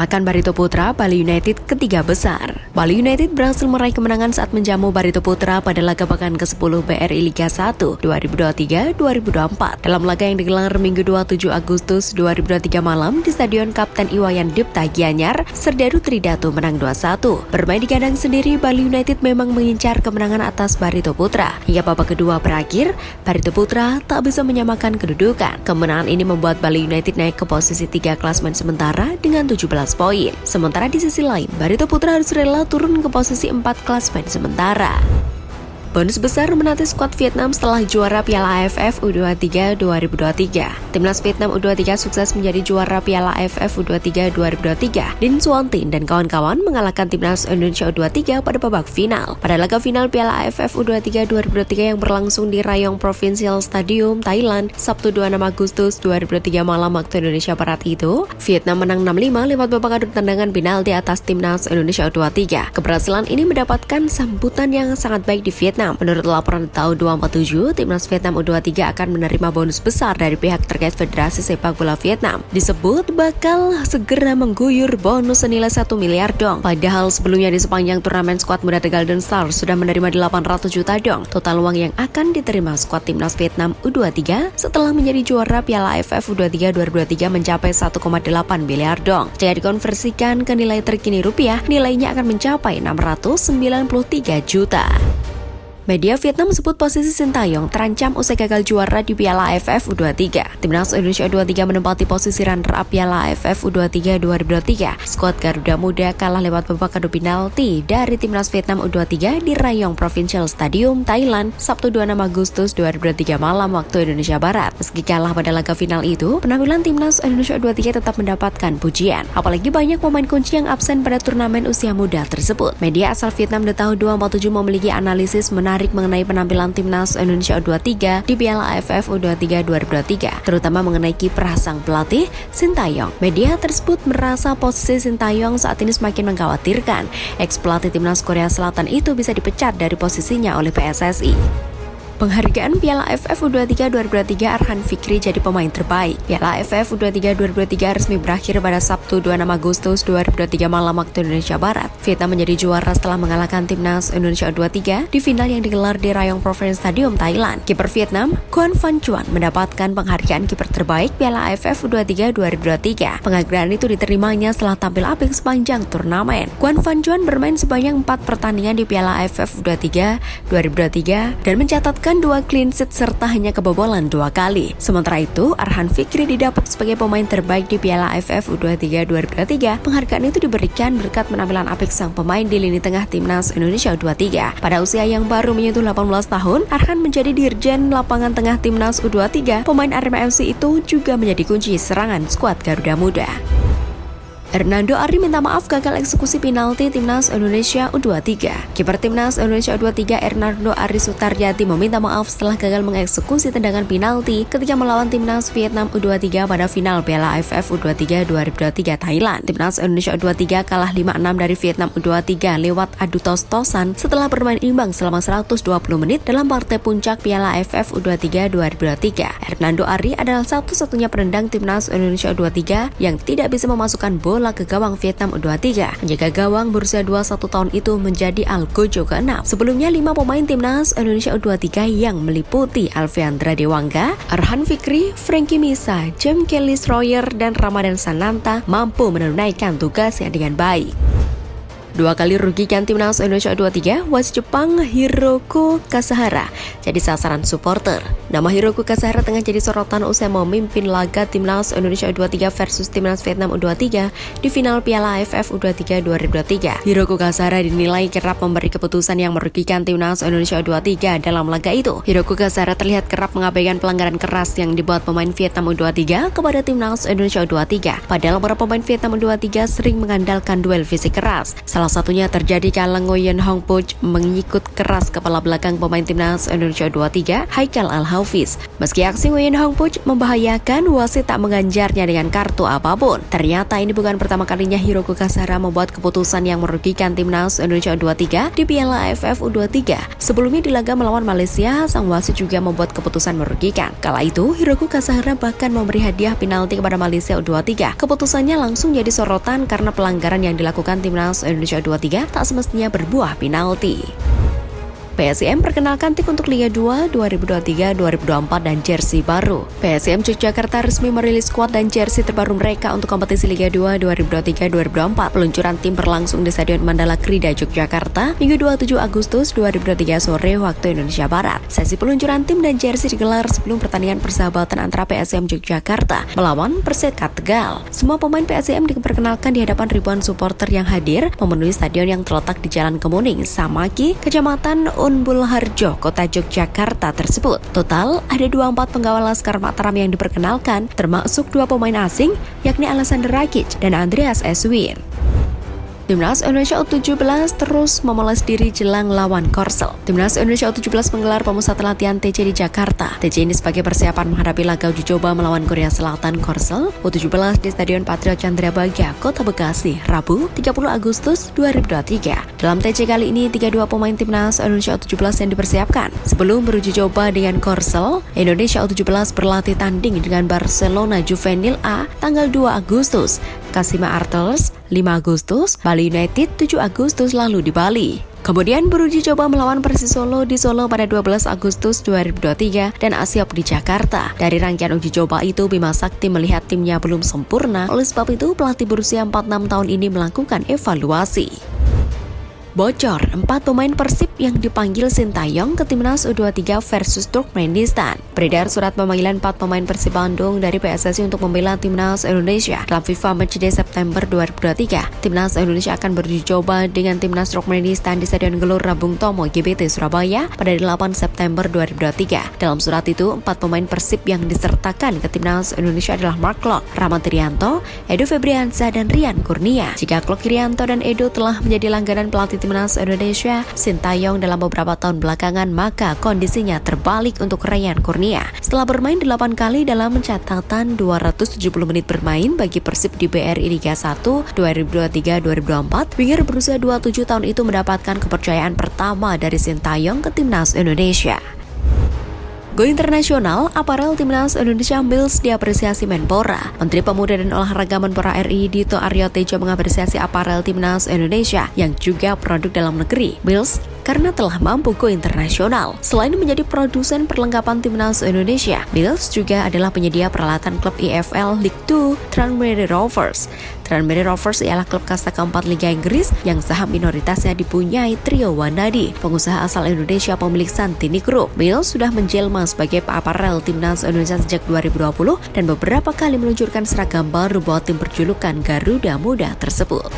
mengalahkan Barito Putra Bali United ketiga besar. Bali United berhasil meraih kemenangan saat menjamu Barito Putra pada laga pekan ke-10 BRI Liga 1 2023-2024 dalam laga yang digelar Minggu 27 Agustus 2023 malam di Stadion Kapten Iwayan Dipta Gianyar. Serdadu Tridatu menang 2-1. Bermain di kandang sendiri, Bali United memang mengincar kemenangan atas Barito Putra. Hingga babak kedua berakhir, Barito Putra tak bisa menyamakan kedudukan. Kemenangan ini membuat Bali United naik ke posisi 3 klasemen sementara dengan 17 poin. Sementara di sisi lain, Barito Putra harus rela turun ke posisi 4 klasemen sementara. Bonus besar menanti skuad Vietnam setelah juara Piala AFF U23 2023. Timnas Vietnam U23 sukses menjadi juara Piala AFF U23 2023. Din Xuan Tin dan kawan-kawan mengalahkan Timnas Indonesia U23 pada babak final. Pada laga final Piala AFF U23 2023 yang berlangsung di Rayong Provincial Stadium, Thailand, Sabtu 26 Agustus 2023 malam waktu Indonesia Barat itu, Vietnam menang 6-5 lewat babak adu tendangan penalti atas Timnas Indonesia U23. Keberhasilan ini mendapatkan sambutan yang sangat baik di Vietnam. Menurut laporan tahun 247, Timnas Vietnam U23 akan menerima bonus besar dari pihak terkait Federasi Sepak Bola Vietnam. Disebut bakal segera mengguyur bonus senilai 1 miliar dong. Padahal sebelumnya di sepanjang turnamen skuad muda The Golden Stars sudah menerima 800 juta dong. Total uang yang akan diterima skuad Timnas Vietnam U23 setelah menjadi juara Piala AFF U23 2023 mencapai 1,8 miliar dong. Jika dikonversikan ke nilai terkini rupiah, nilainya akan mencapai 693 juta. Media Vietnam sebut posisi Sintayong terancam usai gagal juara di Piala AFF U23. Timnas Indonesia U23 menempati posisi runner-up Piala AFF U23 2023. Skuad Garuda Muda kalah lewat babak adu penalti dari Timnas Vietnam U23 di Rayong Provincial Stadium, Thailand, Sabtu 26 Agustus 2023 malam waktu Indonesia Barat. Meski kalah pada laga final itu, penampilan Timnas Indonesia U23 tetap mendapatkan pujian. Apalagi banyak pemain kunci yang absen pada turnamen usia muda tersebut. Media asal Vietnam The tahun 247 memiliki analisis menarik mengenai penampilan Timnas Indonesia U23 di Piala AFF U23 2023, terutama mengenai kiprah sang pelatih Sintayong. Media tersebut merasa posisi Sintayong saat ini semakin mengkhawatirkan. Ex-pelatih Timnas Korea Selatan itu bisa dipecat dari posisinya oleh PSSI. Penghargaan Piala AFF U23 2023, Arhan Fikri jadi pemain terbaik. Piala AFF U23 2023 resmi berakhir pada Sabtu 26 Agustus 2023 malam waktu Indonesia Barat. Vietnam menjadi juara setelah mengalahkan Timnas Indonesia U23 di final yang digelar di Rayong Provincial Stadium, Thailand. Kiper Vietnam, Quan Van Chuan, mendapatkan penghargaan kiper terbaik Piala AFF U23 2023. Penghargaan itu diterimanya setelah tampil apik sepanjang turnamen. Quan Van Chuan bermain sebanyak 4 pertandingan di Piala AFF U23 2023 dan mencatatkan 2 clean sheet serta hanya kebobolan 2 kali. Sementara itu, Arhan Fikri didapuk sebagai pemain terbaik di Piala AFF U23 2023. Penghargaan itu diberikan berkat penampilan apik sang pemain di lini tengah Timnas Indonesia U23. Pada usia yang baru menyentuh 18 tahun, Arhan menjadi dirjen lapangan tengah Timnas U23. Pemain Arema FC itu juga menjadi kunci serangan skuad Garuda Muda. Hernando Ari minta maaf gagal eksekusi penalti Timnas Indonesia U23. Kiper Timnas Indonesia U23 Hernando Ari Sutaryati meminta maaf setelah gagal mengeksekusi tendangan penalti ketika melawan Timnas Vietnam U23 pada final Piala AFF U23 2023 Thailand. Timnas Indonesia U23 kalah 5-6 dari Vietnam U23 lewat adu tos-tosan setelah bermain imbang selama 120 menit dalam partai puncak Piala AFF U23 2023. Hernando Ari adalah satu-satunya penendang Timnas Indonesia U23 yang tidak bisa memasukkan bola ke gawang Vietnam U23. Menjaga gawang berusia 21 tahun itu menjadi algojo ke-6. Sebelumnya 5 pemain Timnas Indonesia U23 yang meliputi Alfiandra Dewangga, Arhan Fikri, Frankie Misa, James Kelly Stroyer, dan Ramadan Sananta mampu menunaikan tugasnya dengan baik. 2 kali rugikan Timnas Indonesia U23, wasit Jepang Hiroko Kasahara jadi sasaran supporter. Nama Hiroko Kasahara tengah jadi sorotan usai memimpin laga Timnas Indonesia U23 versus Timnas Vietnam U23 di final Piala AFF U23 2023. Hiroko Kasahara dinilai kerap memberi keputusan yang merugikan Timnas Indonesia U23 dalam laga itu. Hiroko Kasahara terlihat kerap mengabaikan pelanggaran keras yang dibuat pemain Vietnam U23 kepada Timnas Indonesia U23. Padahal para pemain Vietnam U23 sering mengandalkan duel fisik keras. Salah satunya terjadi kala Nguyen Hong Puch mengikut keras kepala belakang pemain Timnas Indonesia U23, Haikal Al-Hawari. office. Meski aksi Nguyen Hong Puch membahayakan, wasit tak mengganjarnya dengan kartu apapun. Ternyata ini bukan pertama kalinya Hiroko Kasahara membuat keputusan yang merugikan timnas Indonesia U23 di Piala AFF U23. Sebelumnya di laga melawan Malaysia, sang wasit juga membuat keputusan merugikan. Kala itu, Hiroko Kasahara bahkan memberi hadiah penalti kepada Malaysia U23. Keputusannya langsung jadi sorotan karena pelanggaran yang dilakukan timnas Indonesia U23 tak semestinya berbuah penalti. PSIM perkenalkan tim untuk Liga 2 2023-2024 dan jersey baru. PSIM Yogyakarta resmi merilis skuad dan jersey terbaru mereka untuk kompetisi Liga 2 2023-2024. Peluncuran tim berlangsung di Stadion Mandala Krida, Yogyakarta, Minggu 27 Agustus 2023 sore waktu Indonesia Barat. Sesi peluncuran tim dan jersey digelar sebelum pertandingan persahabatan antara PSIM Yogyakarta melawan Perseka Tegal. Semua pemain PSIM diperkenalkan di hadapan ribuan supporter yang hadir memenuhi stadion yang terletak di Jalan Kemuning, Samaki, Kecamatan Unbul Harjo, Kota Yogyakarta tersebut. Total ada 24 penggawa Laskar Mataram yang diperkenalkan, termasuk 2 pemain asing, yakni Alexander Rakic dan Andreas Eswin. Timnas Indonesia U17 terus memelas diri jelang lawan Korsel. Timnas Indonesia U17 menggelar pemusatan latihan TC di Jakarta. TC ini sebagai persiapan menghadapi laga uji coba melawan Korea Selatan Korsel U17 di Stadion Patriot Candrabaga, Kota Bekasi, Rabu 30 Agustus 2023. Dalam TC kali ini, 32 pemain Timnas Indonesia U17 yang dipersiapkan. Sebelum beruji coba dengan Korsel, Indonesia U17 berlatih tanding dengan Barcelona Juvenil A tanggal 2 Agustus, Kasima Artels 5 Agustus, Bali United 7 Agustus lalu di Bali. Kemudian beruji coba melawan Persis Solo di Solo pada 12 Agustus 2023 dan Asiop di Jakarta. Dari rangkaian uji coba itu, Bima Sakti melihat timnya belum sempurna. Oleh sebab itu, pelatih berusia 46 tahun ini melakukan evaluasi. Bocor, 4 pemain Persib yang dipanggil Sintayong ke Timnas U23 versus Turkmenistan. Beredar surat pemanggilan 4 pemain Persib Bandung dari PSSI untuk membela Timnas Indonesia dalam FIFA Matchday September 2023. Timnas Indonesia akan beruji coba dengan Timnas Turkmenistan di Stadion Gelora Bung Tomo GBT Surabaya pada 8 September 2023. Dalam surat itu, 4 pemain Persib yang disertakan ke Timnas Indonesia adalah Mark Klok, Rahmat Irianto, Edo Febriansyah, dan Rian Kurnia. Jika Klok, Irianto, dan Edo telah menjadi langganan pelatih Timnas Indonesia, Sintayong dalam beberapa tahun belakangan, maka kondisinya terbalik untuk Rian Kurnia. Setelah bermain 8 kali dalam catatan 270 menit bermain bagi Persib di BRI Liga 1 2023-2024, winger berusia 27 tahun itu mendapatkan kepercayaan pertama dari Sintayong ke Timnas Indonesia. Go internasional, aparel Timnas Indonesia Mills diapresiasi Menpora. Menteri Pemuda dan Olahraga Menpora RI Dito Aryo Tejo mengapresiasi aparel Timnas Indonesia yang juga produk dalam negeri. Mills karena telah mampu go internasional. Selain menjadi produsen perlengkapan Timnas Indonesia, Mills juga adalah penyedia peralatan klub EFL League 2 Tranmere Rovers. Tranmere Rovers ialah klub kasta keempat Liga Inggris yang saham minoritasnya dipunyai Trio Wanadi, pengusaha asal Indonesia pemilik Santini Group. Mills sudah menjelma sebagai aparel Timnas Indonesia sejak 2020 dan beberapa kali meluncurkan seragam baru buat tim berjulukan Garuda Muda tersebut.